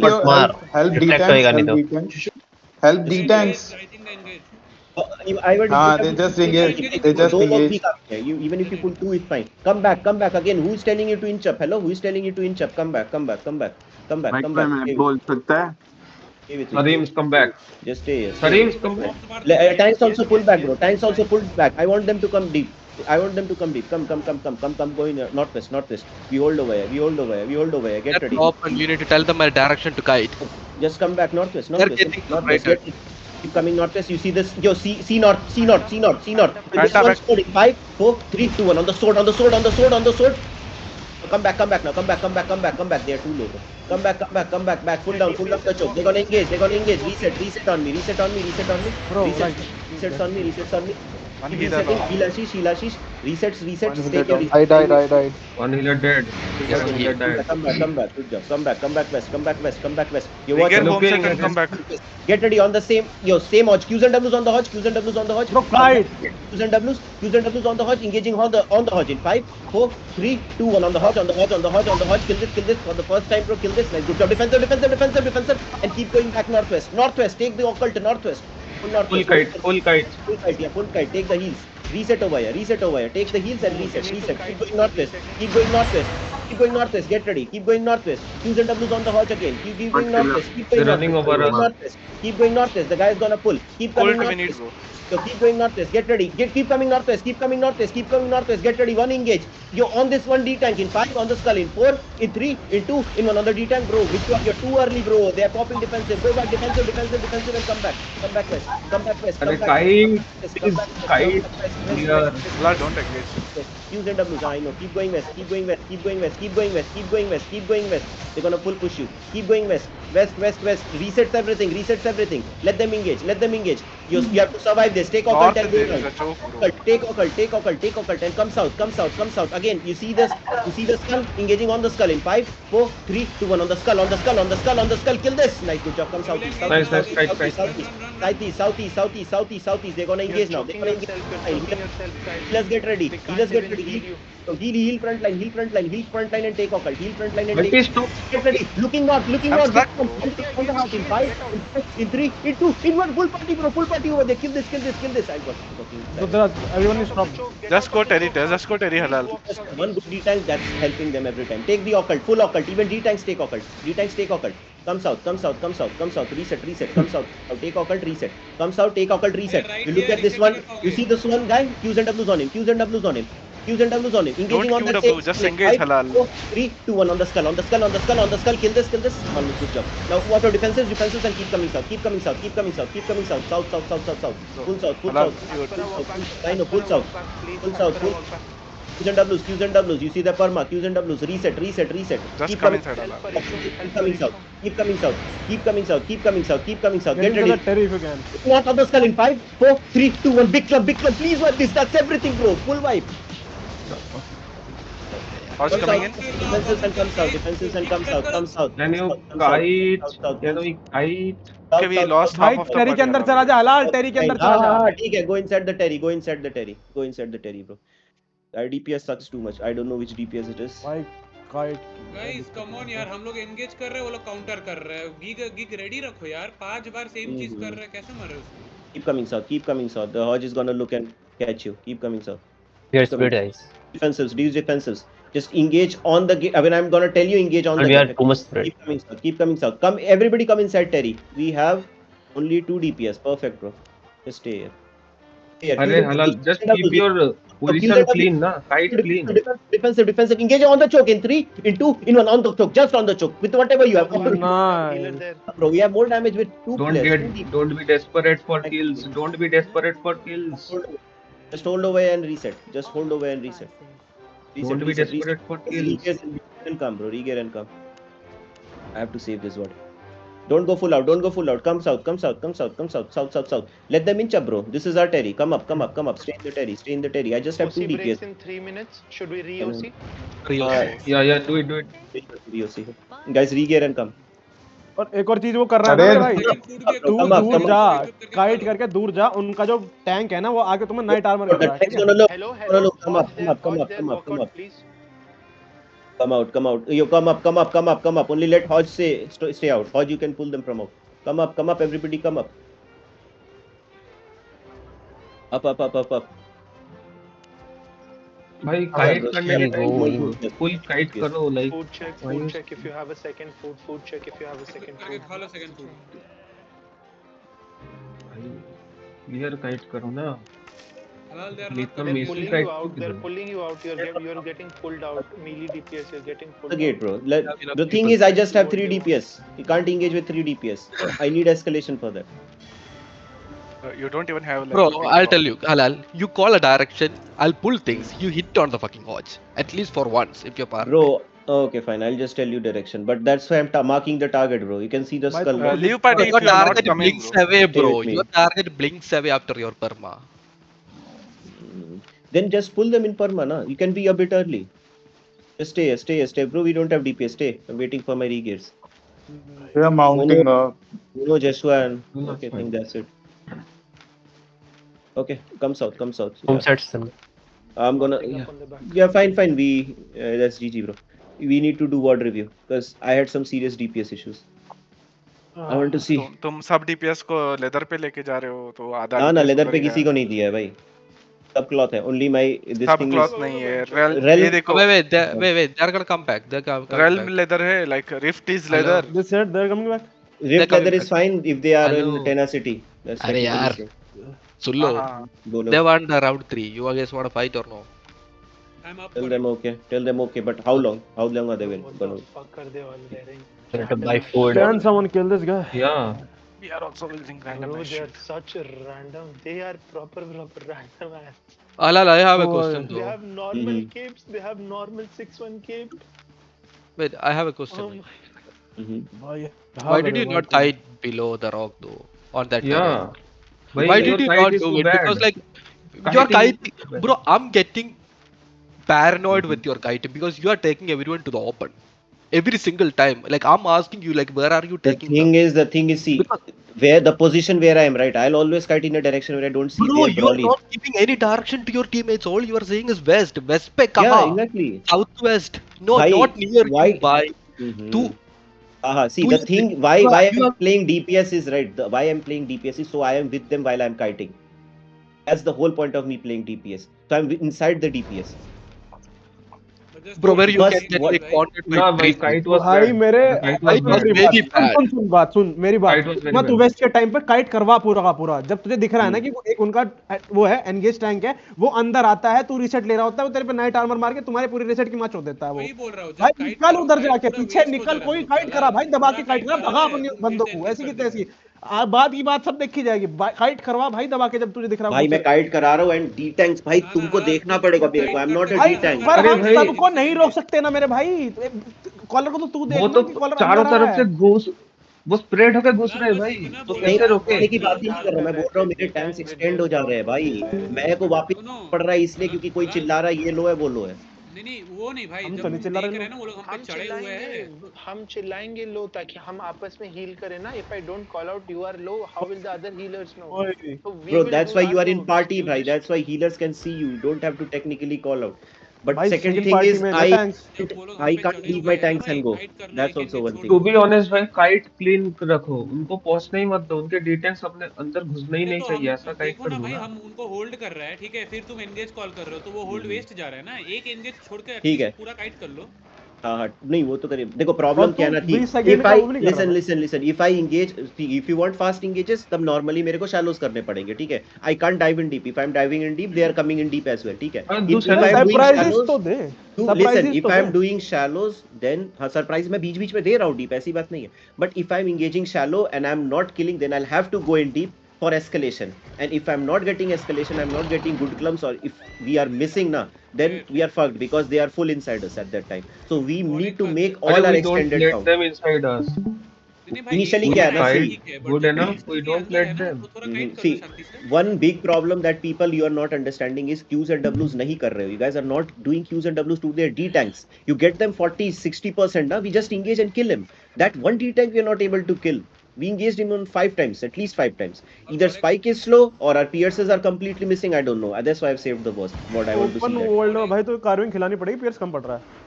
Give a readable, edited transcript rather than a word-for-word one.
फट मार, help reflect D-tanks, होएगा नहीं help तो। D-tanks, help They D-tanks. engaged. I think they engaged. I would हाँ, they just They are engage. engaging They full. just दो लोग भी engage. काफी है. You even if They're you pull two, it's fine. Come back again. Who is telling you to inch up? Hello, who is telling you to inch up? Come back. भाई Come कोई back. मैं बोल सकता है? Sareem's come back. Just stay here. Sareem's come back. Bombs मार दो. Tanks also Yes, pull yes, back, yes, bro. yes, Tanks also fine. pull back. I want them to come deep. Come. Going northwest. We hold over here. Get They're ready. top and you need to tell them my direction to guide. Just come back northwest. They're getting Northwest. separated. Keep coming northwest. You see this? Yo, see north. With this Panta one back. sword in 5, 4, 3, 2, 1. On the sword. Come back now. Come back. They are too low. Come back. Full down the choke. They're gonna engage. Reset on me. Bro, Resets on me. One Keep healer resetting. low. Heal Ashish. Resets. One Take your healer reset. died. One healer dead. Yes, One he- healer died. Come back. Good job. Come back west. You We watch get out. home set Looking and come back. Get ready on the same hodge. Qs and Ws on the hodge. Bro, kite. Qs and Ws on the hodge. Engaging on the hodge in 5, 4, 3, 2, 1. On the hodge. Kill this for the first time, bro. Kill this. Nice. Good job. Defensive. And keep going back northwest. Take the occult to northwest. Full kite. Full kite. Take the heals. Reset over here. Take the heals and reset. Keep going northwest. Get ready. Keep going northwest. Qs and Ws on the hodge again. Keep going northwest. They're running over us. Keep going northwest. The guy is gonna pull. Keep coming Ult we need, northwest. bro. So keep going northwest. Get ready. Keep coming northwest. Get ready. One engage. You're on this one D tank in 5, on the skull in 4, in 3, in 2, in 1 on the D tank, bro. Which one? You're too early, bro. They are popping defensive. Go back defensive, and come back. Come back west. अरे kite, please kite here. Blood, don't engage. Qs and Ws. I know. Keep going west. They're gonna push you. Keep going west. Resets everything. Let them engage. You have to survive this. Take occult North and there go is a down. choke, bro. Take occult and come south. Again, you see this? You see the skull? Engaging on the skull in 5, 4, 3, 2, 1. On the skull. Kill this. Nice, good job. Come southeast. Nice, kite. Southeast. They're gonna engage now. Healers get ready. Heal front line and take occult. Multi stop. Get ready. Looking north. I'm stuck, bro. On the house in 5, in 3, in 2, in 1. Full party over there. Kill this. I got So everyone is stopped. Just go Terry, Halal. one good D-tank that's helping them every time. Take the occult, full occult. Even D-tanks take occult. Come south. Reset. Come south. Take occult, reset. Come south, take occult, reset. You look at this one. You see this one guy? Qs and Ws on him. Engaging Don't on the QW, same. just engage, Halal. 4, 3, 2, 1 on the skull. Kill this. One good job. Now what are defenses and keep coming south. South. Full south. Halal, I know, full south. Qs and Ws. You see the perma. Qs and Ws. Reset. Just Keep come inside, Halal. Keep coming south. Get Get into ready. the Terry if you can. Not on the skull in 5, 4, 3, 2, 1. Big club. Please wipe this. That's everything, bro. Full wipe. Horse coming in. Defenses and come south. Can you kite? Okay, we lost South, half of the south. party. Halal. हलाल टेरी के अंदर चला जा हाँ, ठीक है. Go inside the Terry, bro. DPS sucks too much. I don't know which DPS it is. भाई kite guys come on यार, हम लोग एंगेज कर रहे हैं, वो लोग काउंटर कर रहे हैं. गिग रेडी रखो यार. 5 बार सेम चीज कर रहे हैं, कैसे मर रहे हो उसमें? Keep coming south. The Hodge is gonna look and catch you. Keep coming south. We are split, guys. Defensives. Just engage on the gate. I mean, I'm gonna tell you engage on And the we are gate. too much spread. Keep coming south. Everybody come inside Terry. We have only 2 DPS. Perfect, bro. Just stay here. अरे halal, just keep your position clean, na? Kite clean. Defensive. Engage on the choke in 3, in 2, in 1 on the choke. Just on the choke with whatever you have. Nice Bro, we have more damage with 2 players. Don't be desperate for kills. Just hold over and reset. Reset, Don't be desperate for kills. Regear and come, bro. I have to save this word. Don't go full out. Come south. Let them inch up, bro. This is our Terry. Come up. Stay in the Terry. I just have 2 OC breaks DPS. in 3 minutes. Should we re-OC? Yeah, do it. VOC. Guys, regear and come. और एक और चीज वो कर रहा है अरे ना भाई तू come up, दूर come जा up. काइट करके दूर जा उनका जो टैंक है ना वो आगे तुम्हें नाइट आर्मर कर रहा है ठीक है Hello. Hello. Come up. Watch there, walk out, please. Come out, come out. You come up, come up, come up, come up. Only let Hodge stay out. Hodge, you can pull them from out. Come up, everybody come up. Up. भाई kite करने के time full kite करो like Food check if you have a second food. Food check if you have a second करके food. खा लो second food clear kite करो ना हलाल they are Little not miss. They're pulling you out. They're pulling you out. You're getting pulled out. Melee DPS. You're getting pulled The gate, out. bro. The thing is, I just have 3 DPS. You can't engage with 3 DPS. I need escalation for that. You don't even have like. Bro, a big I'll drop. tell you, Halal, you call a direction, I'll pull things, you hit on the fucking Hodge. At least for once, if you're par. Bro, okay, fine. I'll just tell you direction. But that's why I'm marking the target, bro. You can see the Bhai, skull. to- Leave party Your if you're not target coming, blinks bro. away, bro. with me. Your target blinks away after your perma. Then just pull them in perma, na. You can be a bit early. Just stay. Bro, we don't have DPS. Stay. I'm waiting for my regears. They are mounting. No, Joshua and... No, Okay, I fine. think that's it. Okay, come south. Home sets them. I'm gonna... On the back. Yeah, fine. We... that's GG, bro. We need to do ward review. Because I had some serious DPS issues. I want to see... तुम सब DPS को leather पे लेके जा रहे हो तो आधा ना DPS लेदर उधर पे ही किसी को नहीं दिया है भाई सब क्लॉथ है ओनली माय दिस सब थिंग क्लॉथ इज नहीं है Realm- ये देखो Wait, they're gonna come back. They're coming realm back. Leather है like rift is Hello. leather. They said they're coming back. Rift coming leather is back. Fine if they are in Hello. tenacity that's अरे technically यार. true. Sullo, हाँ, बोलो they want the round 3. You guys want to fight or no? I am up tell them okay but how long are they What gonna the fuck are they all wearing? To buy food. Can someone kill this guy? Yeah. we are also using random Bro, as they are shit. such a random. They are proper random ass. Halal, I have a Oh, question They though. have normal Mhm. capes. They have normal 6-1 cape. Wait, I have a question. Mhm. Why did you not kite below the rock though? On that Yeah. terrain? Why did you not do it? Because like your Kiting- kiting, bro, I'm getting paranoid with your kiting because you are taking everyone to the open every single time. Like I'm asking you, like where are you the taking thing is see Because- where the position where I am right I'll always kite in a direction where I don't see Bro, their you are brawling not giving any direction to your teammates. All you are saying is west. West pe kaha? yeah exactly Southwest. No, Bhai, not near why- you. Bhai. Mhm. Tu. See Do the you thing think- why you are- I'm playing DPS is right why I'm playing DPS is so I am with them while I'm kiting that's the whole point of me playing DPS so I'm inside the DPS Bro, where you Bus, can get what- responded by Nah, भाई three kite was भाई bad. मेरे The kite was Kite was bad. very bad. सुन मेरी बात Kite was very मैं तू bad. Waste के time पे kite करवा पूरा का पूरा जब तुझे दिख रहा है ना कि वो एक उनका वो है एनगेज टैंक है वो अंदर आता है तू रीसेट ले रहा होता है वो तेरे पे नाइट आर्मर मार के तुम्हारे पूरी रीसेट की मच हो देता है वो वही बोल रहा हूँ जब भाई kite निकल करो, उधर kite जाके पूरा पीछे waste हो निकल जा कोई रहा है, काइट करा भाई दबा के पूरा काइट करा kite भगा करा अपनी है, बंदों फिर को से ऐसी की कर देगा। तैसी बात की बात सब देखी जाएगी काइट करवा भाई दबा के जब तुझे दिख रहा भाई मैं काइट करा रहा हूँ एंड डी टैंक्स भाई ना, तुमको ना, देखना तुम पड़ेगा kite मेरे को आई एम नॉट अ करते डी करते टैंक पर अरे हम भाई, सबको नहीं रोक सकते ना मेरे भाई कॉलर को तो तू वो देखना तो कि कॉलर चारों अंदर आ तरफ रहा से है घुस वो स्प्रेड होकर घुस रहे हैं बस भाई इतना तो बोल कैसे रहा हूँ, रोके रोकने की बात नहीं कर रहा मैं बोल रहा हूँ मेरे टैंक्स एक्सटेंड हो जा रहे हैं भाई मेरे को वापस सुनो, पड़ रहा है इसलिए क्योंकि कोई चिल्ला रहा है ये लो है वो लो है नहीं वो नहीं भाई हम जब तो नहीं हम चिल्ला देख रहे रहे हैं ना वो लोग हम हम पे चढ़े हुए हैं हम चिल्लाएंगे लो ताकि हम आपस में हील करें ना if I don't call out you are low how will the other healers know ओए, So we bro will that's do why our you are in jobs. party You bhai just- that's why healers can see you don't have to technically call out but भाई second second thing party is में ना I tanks जब वो लोग हम I पे can't चढ़े leave हुए my हैं ना tanks भाई and go फाइट करना that's एक also engage one छोड़ thing टू दो। बी ऑनेस्ट भाई काइट क्लीन रखो उनको पहुंचने ही मत दो उनके डिटेल्स अपने अंदर घुसने ही अरे नहीं तो चाहिए हम ऐसा काइट देखो कर ना दो भाई ना हम उनको होल्ड कर रहे हैं ठीक है फिर तुम एंगेज कॉल कर रहे हो तो वो होल्ड वेस्ट जा रहा है ना एक एंगेज छोड़ के ठीक है। एटलीस्ट पूरा काइट कर लो हाँ नहीं वो तो करिए देखो प्रॉब्लम और क्या तू ना थी 20 सेकंड if का I वो नहीं कर रहा listen if I engage if you want fast engages तब normally मेरे को shallows करने पड़ेंगे ठीक है I can't dive in deep if I'm diving in deep they are coming in deep as well ठीक है हाँ, if, do if I'm doing surprises shallows तो दे listen सरप्राइजेस if तो I'm they doing shallows then हाँ surprise मैं बीच बीच में दे रहा हूँ deep ऐसी बात नहीं है but if I'm engaging shallow and I'm not killing then I'll have to go in deep for escalation and if I'm not getting escalation I'm not getting good clumps or if we are missing na then we are fucked because they are full inside us at that time so we need to make all अरे our we don't extended let count them inside us नहीं भाई Initially एक क्या है तो ना, है, see, ठीक है, but good जब enough, beast we के don't अंदर है let ना, them. तो थोड़ा काइट कर see लो शांति से one big problem that people you are not understanding is Qs and Ws नहीं कर रहे हो you guys are not doing Qs and Ws to their D tanks you get them 40-60% ना we just engage and kill him that one D tank we are not able to kill we engaged him on 5 times at least 5 times either spike is slow or our pierces are completely missing I don't know that's why I've saved the boss what I want to open see that world में भाई तो carving खिलानी पड़ेगी piers कम पड़ रहा है